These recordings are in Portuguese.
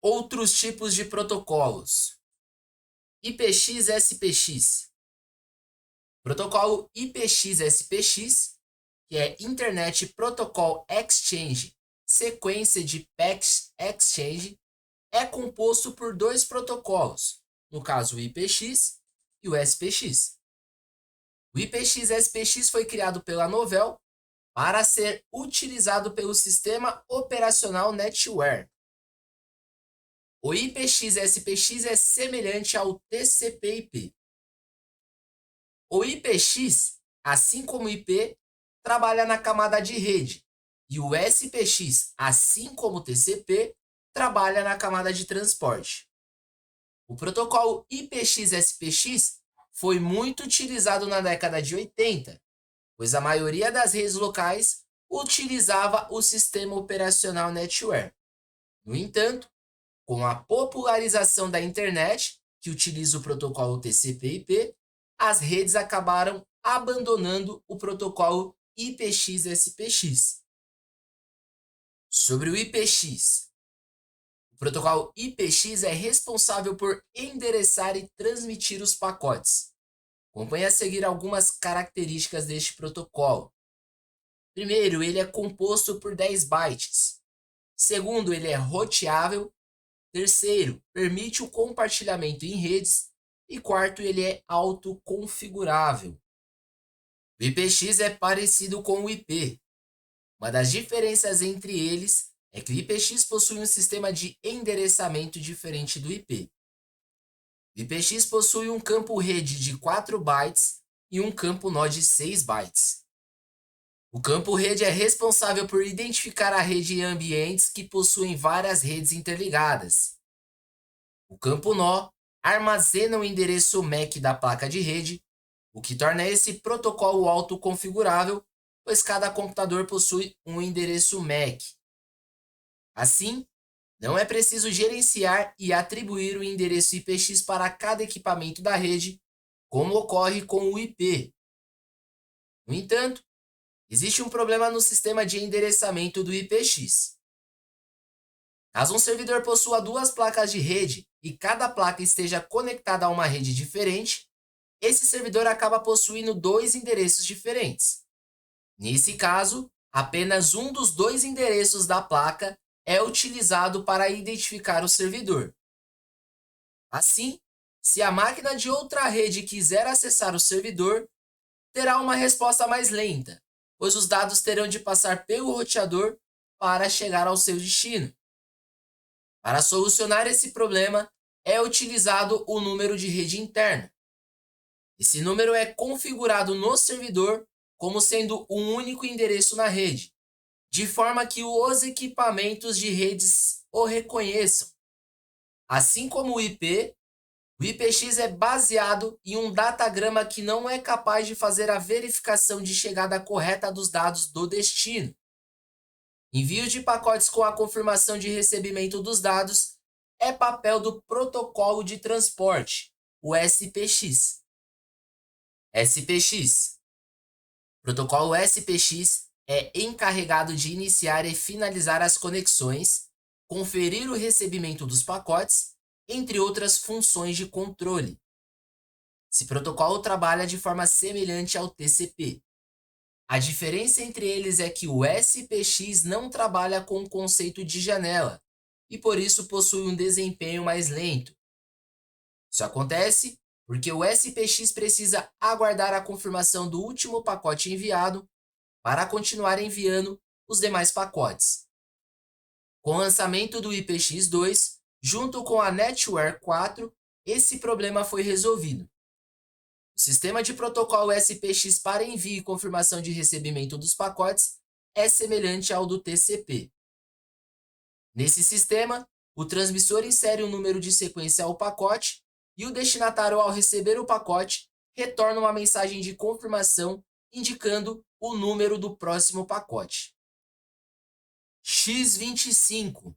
Outros tipos de protocolos. IPX-SPX. Protocolo IPX-SPX, que é Internet Protocol Exchange, sequência de Packet Exchange, é composto por dois protocolos, no caso o IPX e o SPX. O IPX-SPX foi criado pela Novell para ser utilizado pelo sistema operacional NetWare. O IPX-SPX é semelhante ao TCP/IP. O IPX, assim como o IP, trabalha na camada de rede, e o SPX, assim como o TCP, trabalha na camada de transporte. O protocolo IPX-SPX foi muito utilizado na década de 80, pois a maioria das redes locais utilizava o sistema operacional NetWare. No entanto, com a popularização da internet, que utiliza o protocolo TCP/IP, as redes acabaram abandonando o protocolo IPX-SPX. Sobre o IPX. O protocolo IPX é responsável por endereçar e transmitir os pacotes. Acompanhe a seguir algumas características deste protocolo. Primeiro, ele é composto por 10 bytes. Segundo, ele é roteável. Terceiro, permite o compartilhamento em redes. E quarto, ele é autoconfigurável. O IPX é parecido com o IP. Uma das diferenças entre eles é que o IPX possui um sistema de endereçamento diferente do IP. O IPX possui um campo rede de 4 bytes e um campo nó de 6 bytes. O campo rede é responsável por identificar a rede em ambientes que possuem várias redes interligadas. O campo nó armazena o endereço MAC da placa de rede, o que torna esse protocolo autoconfigurável, pois cada computador possui um endereço MAC. Assim, não é preciso gerenciar e atribuir o endereço IPX para cada equipamento da rede, como ocorre com o IP. No entanto, existe um problema no sistema de endereçamento do IPX. Caso um servidor possua duas placas de rede e cada placa esteja conectada a uma rede diferente, esse servidor acaba possuindo dois endereços diferentes. Nesse caso, apenas um dos dois endereços da placa é utilizado para identificar o servidor. Assim, se a máquina de outra rede quiser acessar o servidor, terá uma resposta mais lenta, pois os dados terão de passar pelo roteador para chegar ao seu destino. Para solucionar esse problema, é utilizado o número de rede interna. Esse número é configurado no servidor como sendo um único endereço na rede, de forma que os equipamentos de redes o reconheçam. Assim como o IP, o IPX é baseado em um datagrama que não é capaz de fazer a verificação de chegada correta dos dados do destino. Envio de pacotes com a confirmação de recebimento dos dados é papel do protocolo de transporte, o SPX. SPX. O protocolo SPX é encarregado de iniciar e finalizar as conexões, conferir o recebimento dos pacotes, entre outras funções de controle. Esse protocolo trabalha de forma semelhante ao TCP. A diferença entre eles é que o SPX não trabalha com o conceito de janela e por isso possui um desempenho mais lento. Isso acontece porque o SPX precisa aguardar a confirmação do último pacote enviado para continuar enviando os demais pacotes. Com o lançamento do IPX2, junto com a NetWare 4, esse problema foi resolvido. O sistema de protocolo SPX para envio e confirmação de recebimento dos pacotes é semelhante ao do TCP. Nesse sistema, o transmissor insere um número de sequência ao pacote e o destinatário, ao receber o pacote, retorna uma mensagem de confirmação indicando o número do próximo pacote. X25.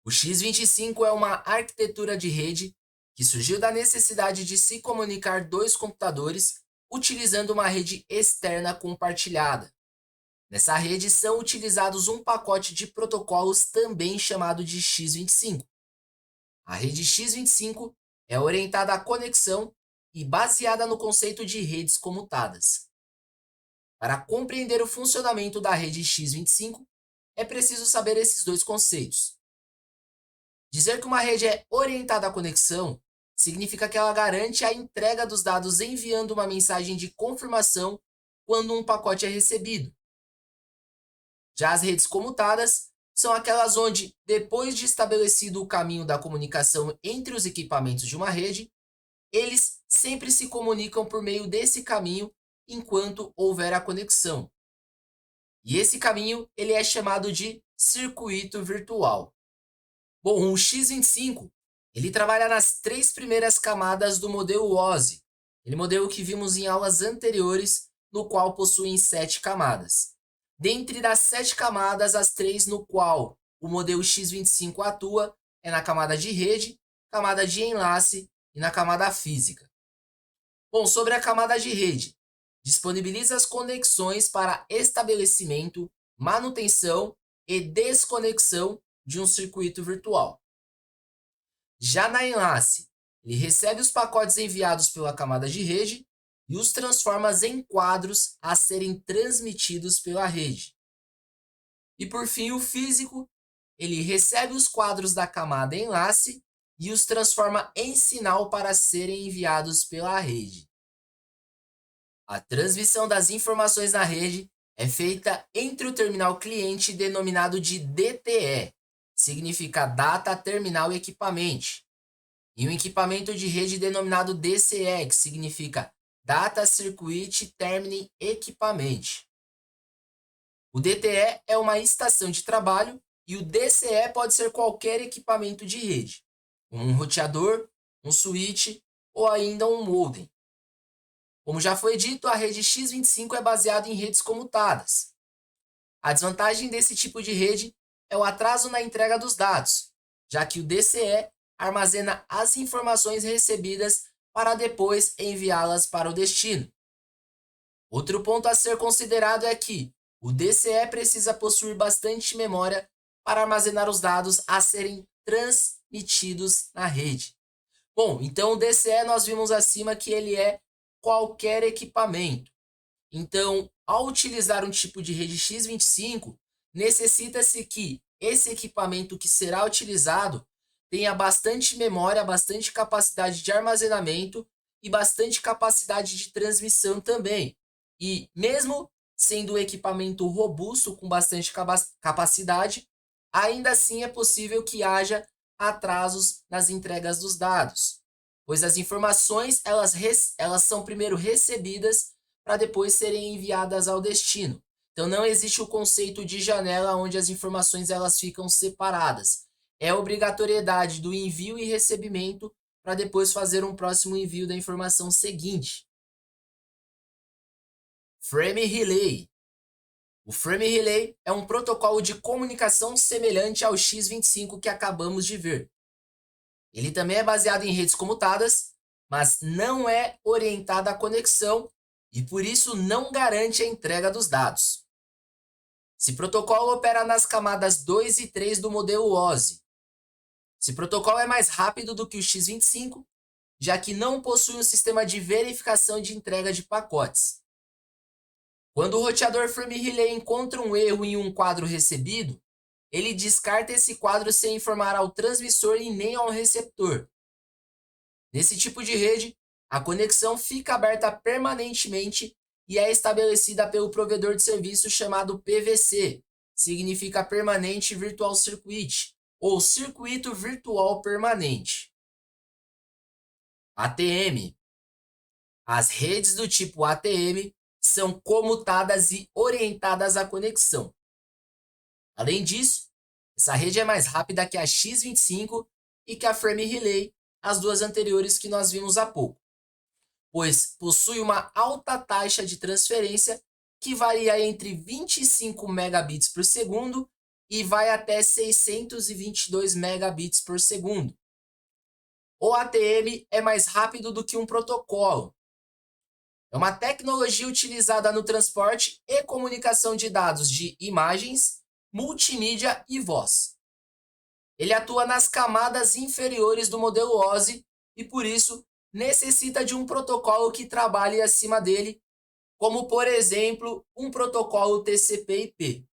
O X25 é uma arquitetura de rede que surgiu da necessidade de se comunicar dois computadores utilizando uma rede externa compartilhada. Nessa rede são utilizados um pacote de protocolos também chamado de X25. A rede X25 é orientada à conexão e baseada no conceito de redes comutadas. Para compreender o funcionamento da rede X25, é preciso saber esses dois conceitos. Dizer que uma rede é orientada à conexão significa que ela garante a entrega dos dados enviando uma mensagem de confirmação quando um pacote é recebido. Já as redes comutadas são aquelas onde, depois de estabelecido o caminho da comunicação entre os equipamentos de uma rede, eles sempre se comunicam por meio desse caminho enquanto houver a conexão. E esse caminho ele é chamado de circuito virtual. Bom, o X25 ele trabalha nas 3 primeiras camadas do modelo OSI, aquele modelo que vimos em aulas anteriores, no qual possuem 7 camadas. Dentre das 7 camadas, as 3 no qual o modelo X25 atua é na camada de rede, camada de enlace e na camada física. Bom, sobre a camada de rede, disponibiliza as conexões para estabelecimento, manutenção e desconexão de um circuito virtual. Já na enlace, ele recebe os pacotes enviados pela camada de rede e os transforma em quadros a serem transmitidos pela rede. E por fim, o físico, ele recebe os quadros da camada enlace e os transforma em sinal para serem enviados pela rede. A transmissão das informações na rede é feita entre o terminal cliente denominado de DTE, significa Data Terminal Equipament, e um equipamento de rede denominado DCE, que significa Data Circuit Terminal Equipament. O DTE é uma estação de trabalho e o DCE pode ser qualquer equipamento de rede, um roteador, um switch ou ainda um modem. Como já foi dito, a rede X25 é baseada em redes comutadas. A desvantagem desse tipo de rede é o atraso na entrega dos dados, já que o DCE armazena as informações recebidas para depois enviá-las para o destino. Outro ponto a ser considerado é que o DCE precisa possuir bastante memória para armazenar os dados a serem transmitidos na rede. Bom, então o DCE nós vimos acima que ele é qualquer equipamento. Então, ao utilizar um tipo de rede X25, necessita-se que esse equipamento que será utilizado tenha bastante memória, bastante capacidade de armazenamento e bastante capacidade de transmissão também. E mesmo sendo um equipamento robusto com bastante capacidade, ainda assim é possível que haja atrasos nas entregas dos dados, pois as informações elas são primeiro recebidas para depois serem enviadas ao destino. Então não existe o conceito de janela onde as informações elas ficam separadas. É obrigatoriedade do envio e recebimento para depois fazer um próximo envio da informação seguinte. Frame Relay. O Frame Relay é um protocolo de comunicação semelhante ao X25 que acabamos de ver. Ele também é baseado em redes comutadas, mas não é orientado à conexão e por isso não garante a entrega dos dados. Esse protocolo opera nas camadas 2 e 3 do modelo OSI. Esse protocolo é mais rápido do que o X25, já que não possui um sistema de verificação de entrega de pacotes. Quando o roteador Frame Relay encontra um erro em um quadro recebido, ele descarta esse quadro sem informar ao transmissor e nem ao receptor. Nesse tipo de rede, a conexão fica aberta permanentemente e é estabelecida pelo provedor de serviço chamado PVC, significa Permanente Virtual Circuit, ou Circuito Virtual Permanente. ATM. As redes do tipo ATM são comutadas e orientadas à conexão. Além disso, essa rede é mais rápida que a X25 e que a Frame Relay, as duas anteriores que nós vimos há pouco, pois possui uma alta taxa de transferência que varia entre 25 megabits por segundo e vai até 622 megabits por segundo. O ATM é mais rápido do que um protocolo. É uma tecnologia utilizada no transporte e comunicação de dados de imagens, multimídia e voz. Ele atua nas camadas inferiores do modelo OSI e, por isso, necessita de um protocolo que trabalhe acima dele, como, por exemplo, um protocolo TCP/IP.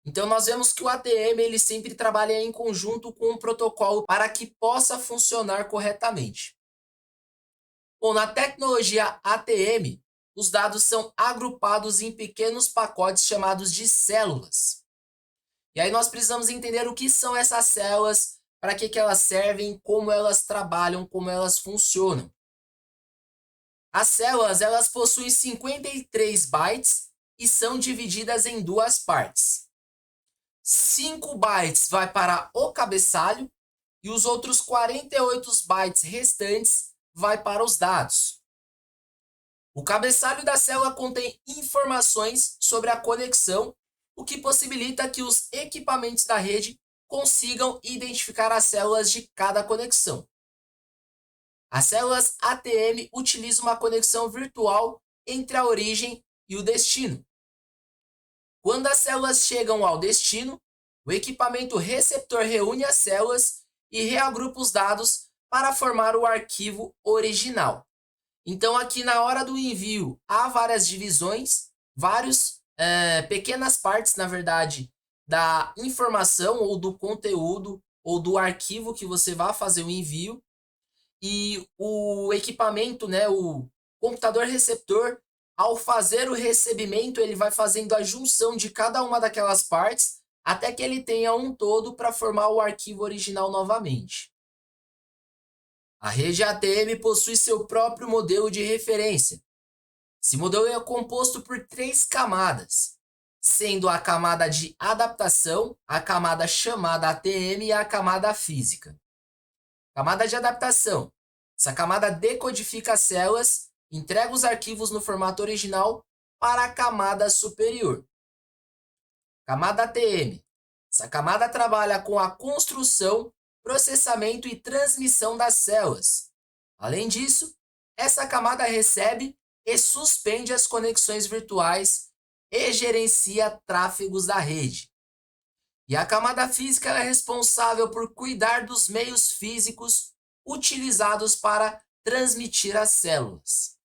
Então, nós vemos que o ATM ele sempre trabalha em conjunto com um protocolo para que possa funcionar corretamente. Bom, na tecnologia ATM, os dados são agrupados em pequenos pacotes chamados de células. E aí nós precisamos entender o que são essas células, para que elas servem, como elas trabalham, como elas funcionam. As células elas possuem 53 bytes e são divididas em duas partes. 5 bytes vai para o cabeçalho e os outros 48 bytes restantes vai para os dados. O cabeçalho da célula contém informações sobre a conexão, o que possibilita que os equipamentos da rede consigam identificar as células de cada conexão. As células ATM utilizam uma conexão virtual entre a origem e o destino. Quando as células chegam ao destino, o equipamento receptor reúne as células e reagrupa os dados para formar o arquivo original. Então, aqui na hora do envio, há várias divisões, pequenas partes, na verdade, da informação ou do conteúdo ou do arquivo que você vai fazer o envio. E o equipamento, né, o computador receptor, ao fazer o recebimento, ele vai fazendo a junção de cada uma daquelas partes até que ele tenha um todo para formar o arquivo original novamente. A rede ATM possui seu próprio modelo de referência. Esse modelo é composto por 3 camadas, sendo a camada de adaptação, a camada chamada ATM e a camada física. Camada de adaptação. Essa camada decodifica as células, entrega os arquivos no formato original para a camada superior. Camada ATM. Essa camada trabalha com a construção, processamento e transmissão das células. Além disso, essa camada recebe e suspende as conexões virtuais e gerencia tráfegos da rede. E a camada física é responsável por cuidar dos meios físicos utilizados para transmitir as células.